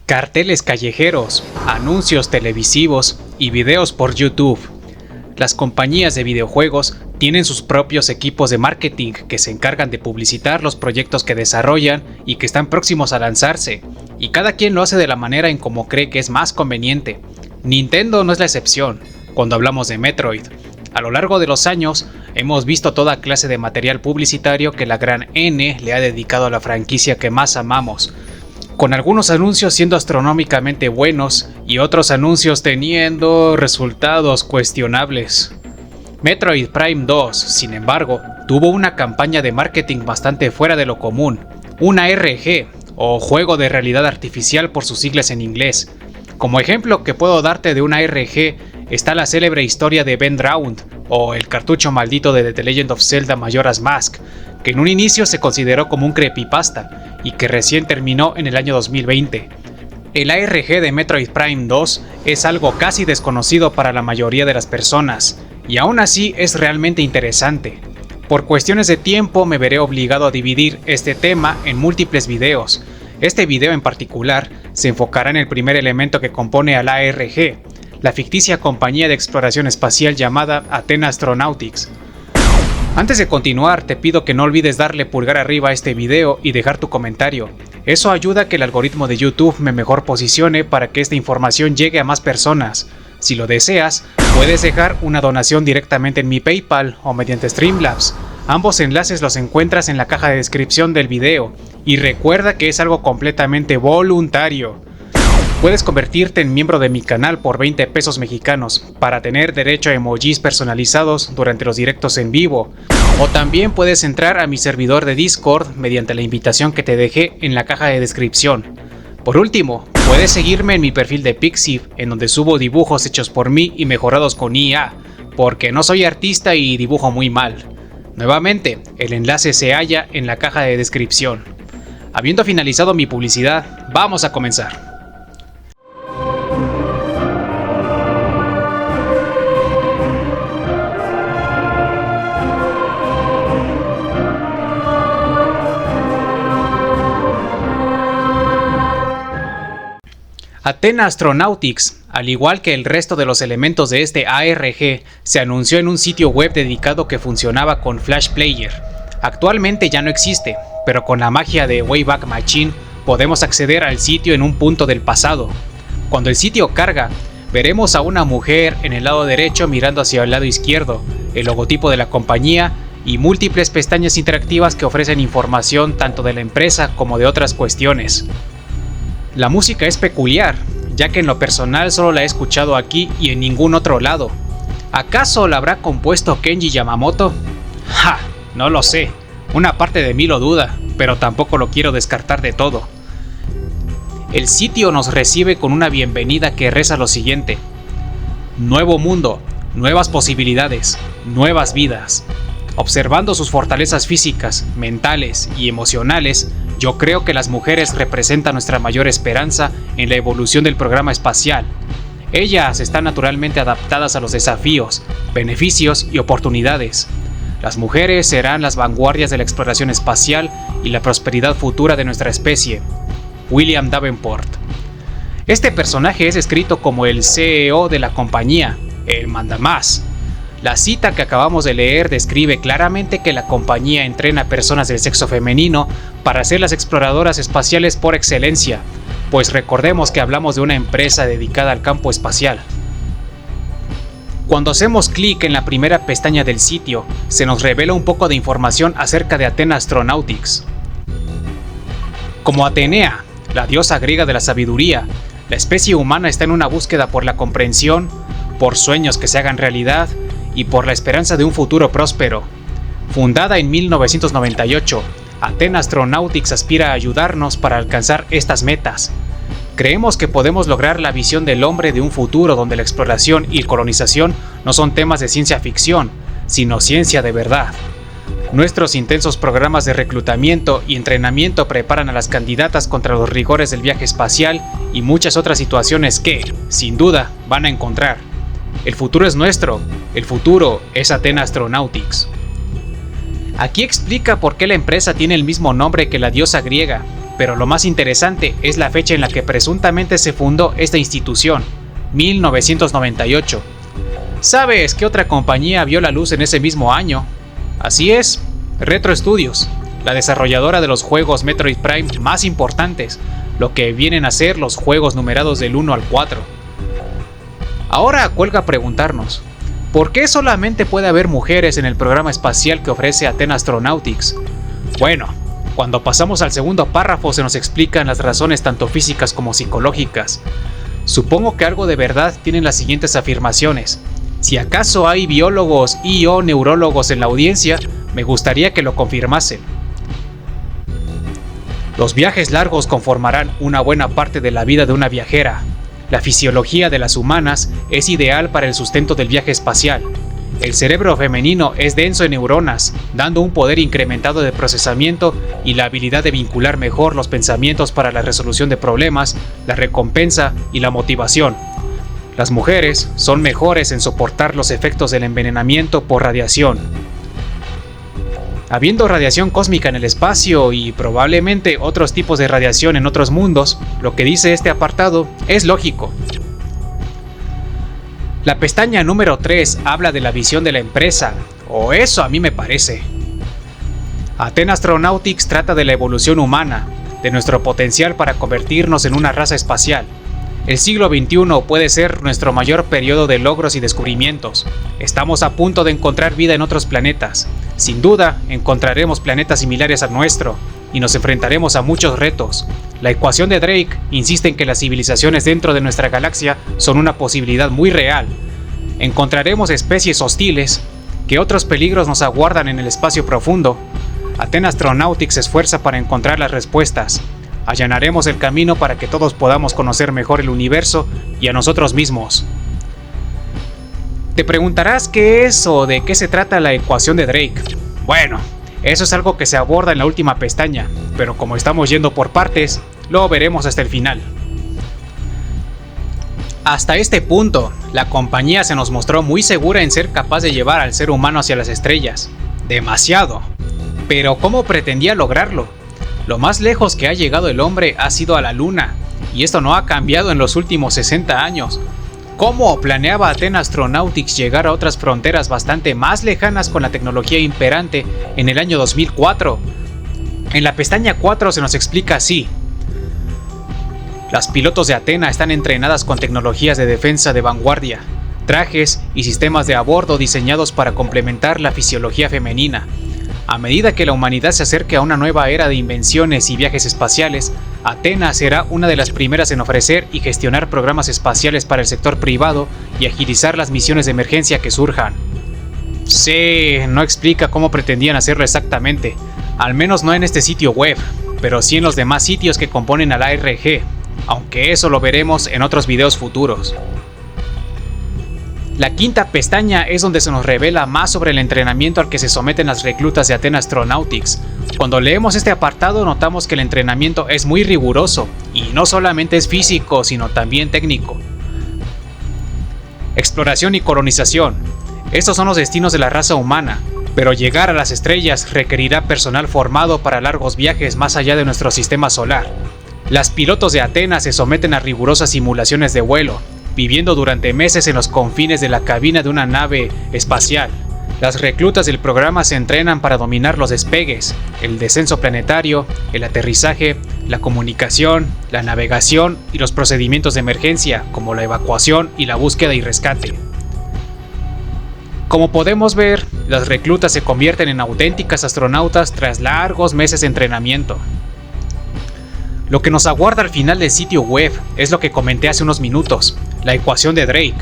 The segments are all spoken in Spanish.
Carteles callejeros, anuncios televisivos y videos por YouTube. Las compañías de videojuegos tienen sus propios equipos de marketing que se encargan de publicitar los proyectos que desarrollan y que están próximos a lanzarse, y cada quien lo hace de la manera en como cree que es más conveniente. Nintendo no es la excepción, cuando hablamos de Metroid. A lo largo de los años, hemos visto toda clase de material publicitario que la gran N le ha dedicado a la franquicia que más amamos, con algunos anuncios siendo astronómicamente buenos y otros anuncios teniendo resultados cuestionables. Metroid Prime 2, sin embargo, tuvo una campaña de marketing bastante fuera de lo común, una RPG, o juego de realidad artificial por sus siglas en inglés. Como ejemplo que puedo darte de una RPG está la célebre historia de Ben Drowned, o el cartucho maldito de The Legend of Zelda Majora's Mask, que en un inicio se consideró como un creepypasta y que recién terminó en el año 2020. El ARG de Metroid Prime 2 es algo casi desconocido para la mayoría de las personas, y aún así es realmente interesante. Por cuestiones de tiempo me veré obligado a dividir este tema en múltiples videos. Este video en particular se enfocará en el primer elemento que compone al ARG, la ficticia compañía de exploración espacial llamada Athena Astronautics. Antes de continuar, te pido que no olvides darle pulgar arriba a este video y dejar tu comentario. Eso ayuda a que el algoritmo de YouTube me mejor posicione para que esta información llegue a más personas. Si lo deseas, puedes dejar una donación directamente en mi PayPal o mediante Streamlabs. Ambos enlaces los encuentras en la caja de descripción del video. Y recuerda que es algo completamente voluntario. Puedes convertirte en miembro de mi canal por 20 pesos mexicanos para tener derecho a emojis personalizados durante los directos en vivo. O también puedes entrar a mi servidor de Discord mediante la invitación que te dejé en la caja de descripción. Por último, puedes seguirme en mi perfil de Pixiv, en donde subo dibujos hechos por mí y mejorados con IA, porque no soy artista y dibujo muy mal. Nuevamente, el enlace se halla en la caja de descripción. Habiendo finalizado mi publicidad, vamos a comenzar. Athena Astronautics, al igual que el resto de los elementos de este ARG, se anunció en un sitio web dedicado que funcionaba con Flash Player. Actualmente ya no existe, pero con la magia de Wayback Machine podemos acceder al sitio en un punto del pasado. Cuando el sitio carga, veremos a una mujer en el lado derecho mirando hacia el lado izquierdo, el logotipo de la compañía y múltiples pestañas interactivas que ofrecen información tanto de la empresa como de otras cuestiones. La música es peculiar, ya que en lo personal solo la he escuchado aquí y en ningún otro lado. ¿Acaso la habrá compuesto Kenji Yamamoto? ¡Ja! No lo sé. Una parte de mí lo duda, pero tampoco lo quiero descartar de todo. El sitio nos recibe con una bienvenida que reza lo siguiente: nuevo mundo, nuevas posibilidades, nuevas vidas. Observando sus fortalezas físicas, mentales y emocionales, yo creo que las mujeres representan nuestra mayor esperanza en la evolución del programa espacial. Ellas están naturalmente adaptadas a los desafíos, beneficios y oportunidades. Las mujeres serán las vanguardias de la exploración espacial y la prosperidad futura de nuestra especie. William Davenport. Este personaje es escrito como el CEO de la compañía, el mandamás. La cita que acabamos de leer describe claramente que la compañía entrena a personas del sexo femenino para ser las exploradoras espaciales por excelencia, pues recordemos que hablamos de una empresa dedicada al campo espacial. Cuando hacemos clic en la primera pestaña del sitio, se nos revela un poco de información acerca de Athena Astronautics. Como Atenea, la diosa griega de la sabiduría, la especie humana está en una búsqueda por la comprensión, por sueños que se hagan realidad y por la esperanza de un futuro próspero. Fundada en 1998, Athena Astronautics aspira a ayudarnos para alcanzar estas metas. Creemos que podemos lograr la visión del hombre de un futuro donde la exploración y colonización no son temas de ciencia ficción, sino ciencia de verdad. Nuestros intensos programas de reclutamiento y entrenamiento preparan a las candidatas contra los rigores del viaje espacial y muchas otras situaciones que, sin duda, van a encontrar. El futuro es nuestro, el futuro es Athena Astronautics. Aquí explica por qué la empresa tiene el mismo nombre que la diosa griega, pero lo más interesante es la fecha en la que presuntamente se fundó esta institución, 1998. ¿Sabes qué otra compañía vio la luz en ese mismo año? Así es, Retro Studios, la desarrolladora de los juegos Metroid Prime más importantes, lo que vienen a ser los juegos numerados del 1 al 4. Ahora cuelga preguntarnos, ¿por qué solamente puede haber mujeres en el programa espacial que ofrece Athena Astronautics? Bueno, cuando pasamos al segundo párrafo se nos explican las razones tanto físicas como psicológicas. Supongo que algo de verdad tienen las siguientes afirmaciones. Si acaso hay biólogos y/o neurólogos en la audiencia, me gustaría que lo confirmasen. Los viajes largos conformarán una buena parte de la vida de una viajera. La fisiología de las humanas es ideal para el sustento del viaje espacial. El cerebro femenino es denso en neuronas, dando un poder incrementado de procesamiento y la habilidad de vincular mejor los pensamientos para la resolución de problemas, la recompensa y la motivación. Las mujeres son mejores en soportar los efectos del envenenamiento por radiación. Habiendo radiación cósmica en el espacio y probablemente otros tipos de radiación en otros mundos, lo que dice este apartado es lógico. La pestaña número 3 habla de la visión de la empresa, o eso a mí me parece. Athena Astronautics trata de la evolución humana, de nuestro potencial para convertirnos en una raza espacial. El siglo XXI puede ser nuestro mayor periodo de logros y descubrimientos. Estamos a punto de encontrar vida en otros planetas. Sin duda, encontraremos planetas similares al nuestro, y nos enfrentaremos a muchos retos. La ecuación de Drake insiste en que las civilizaciones dentro de nuestra galaxia son una posibilidad muy real. Encontraremos especies hostiles, que otros peligros nos aguardan en el espacio profundo. Athena Astronautics se esfuerza para encontrar las respuestas. Allanaremos el camino para que todos podamos conocer mejor el universo y a nosotros mismos. Te preguntarás qué es o de qué se trata la ecuación de Drake. Bueno, eso es algo que se aborda en la última pestaña, pero como estamos yendo por partes, lo veremos hasta el final. Hasta este punto, la compañía se nos mostró muy segura en ser capaz de llevar al ser humano hacia las estrellas. Demasiado. Pero ¿cómo pretendía lograrlo? Lo más lejos que ha llegado el hombre ha sido a la Luna, y esto no ha cambiado en los últimos 60 años. ¿Cómo planeaba Athena Astronautics llegar a otras fronteras bastante más lejanas con la tecnología imperante en el año 2004? En la pestaña 4 se nos explica así. Las pilotos de Athena están entrenadas con tecnologías de defensa de vanguardia, trajes y sistemas de a bordo diseñados para complementar la fisiología femenina. A medida que la humanidad se acerque a una nueva era de invenciones y viajes espaciales, Athena será una de las primeras en ofrecer y gestionar programas espaciales para el sector privado y agilizar las misiones de emergencia que surjan. Sí, no explica cómo pretendían hacerlo exactamente, al menos no en este sitio web, pero sí en los demás sitios que componen al ARG, aunque eso lo veremos en otros videos futuros. La quinta pestaña es donde se nos revela más sobre el entrenamiento al que se someten las reclutas de Athena Astronautics. Cuando leemos este apartado notamos que el entrenamiento es muy riguroso, y no solamente es físico, sino también técnico. Exploración y colonización. Estos son los destinos de la raza humana, pero llegar a las estrellas requerirá personal formado para largos viajes más allá de nuestro sistema solar. Las pilotos de Athena se someten a rigurosas simulaciones de vuelo, viviendo durante meses en los confines de la cabina de una nave espacial. Las reclutas del programa se entrenan para dominar los despegues, el descenso planetario, el aterrizaje, la comunicación, la navegación y los procedimientos de emergencia, como la evacuación y la búsqueda y rescate. Como podemos ver, las reclutas se convierten en auténticas astronautas tras largos meses de entrenamiento. Lo que nos aguarda al final del sitio web es lo que comenté hace unos minutos, la ecuación de Drake.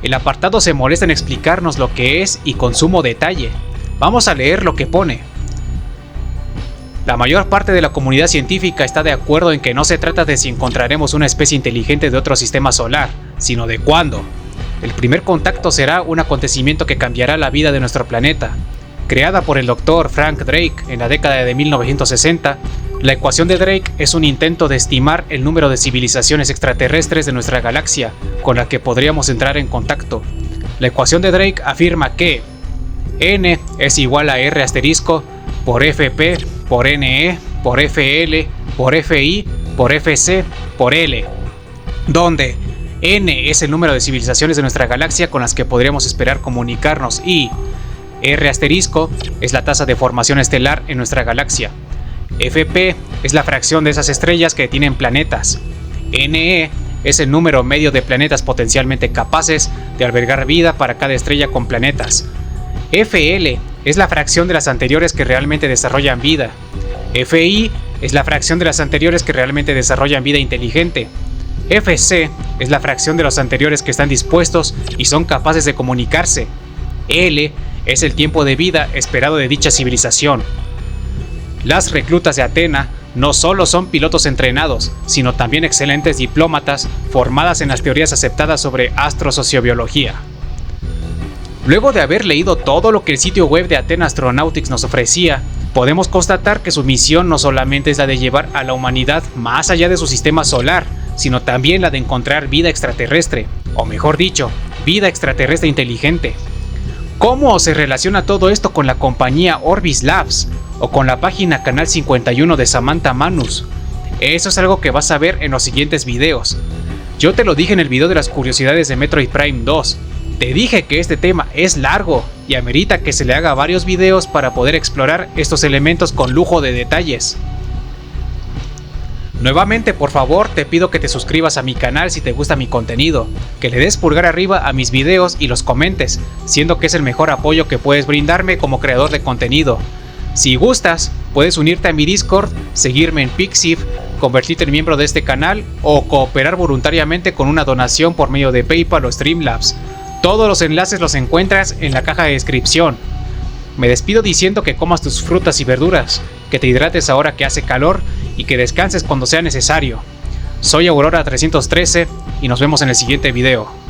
El apartado se molesta en explicarnos lo que es y con sumo detalle. Vamos a leer lo que pone. La mayor parte de la comunidad científica está de acuerdo en que no se trata de si encontraremos una especie inteligente de otro sistema solar, sino de cuándo. El primer contacto será un acontecimiento que cambiará la vida de nuestro planeta. Creada por el Dr. Frank Drake en la década de 1960, la ecuación de Drake es un intento de estimar el número de civilizaciones extraterrestres de nuestra galaxia con la que podríamos entrar en contacto. La ecuación de Drake afirma que n es igual a r asterisco por fp por ne por fl por FI, por FC, por L, donde N es el número de civilizaciones de nuestra galaxia con las que podríamos esperar comunicarnos y R asterisco es la tasa de formación estelar en nuestra galaxia. FP es la fracción de esas estrellas que tienen planetas. NE es el número medio de planetas potencialmente capaces de albergar vida para cada estrella con planetas. FL es la fracción de las anteriores que realmente desarrollan vida. FI es la fracción de las anteriores que realmente desarrollan vida inteligente. FC es la fracción de los anteriores que están dispuestos y son capaces de comunicarse. L es el tiempo de vida esperado de dicha civilización. Las reclutas de Atena no solo son pilotos entrenados, sino también excelentes diplómatas formadas en las teorías aceptadas sobre astrosociobiología. Luego de haber leído todo lo que el sitio web de Athena Astronautics nos ofrecía, podemos constatar que su misión no solamente es la de llevar a la humanidad más allá de su sistema solar, sino también la de encontrar vida extraterrestre, o mejor dicho, vida extraterrestre inteligente. ¿Cómo se relaciona todo esto con la compañía Orbis Labs o con la página Canal 51 de Samantha Manus? Eso es algo que vas a ver en los siguientes videos. Yo te lo dije en el video de las curiosidades de Metroid Prime 2. Te dije que este tema es largo y amerita que se le haga varios videos para poder explorar estos elementos con lujo de detalles. Nuevamente, por favor, te pido que te suscribas a mi canal si te gusta mi contenido, que le des pulgar arriba a mis videos y los comentes, siendo que es el mejor apoyo que puedes brindarme como creador de contenido. Si gustas, puedes unirte a mi Discord, seguirme en Pixiv, convertirte en miembro de este canal o cooperar voluntariamente con una donación por medio de PayPal o Streamlabs. Todos los enlaces los encuentras en la caja de descripción. Me despido diciendo que comas tus frutas y verduras, que te hidrates ahora que hace calor y que descanses cuando sea necesario. Soy Aurora 313 y nos vemos en el siguiente video.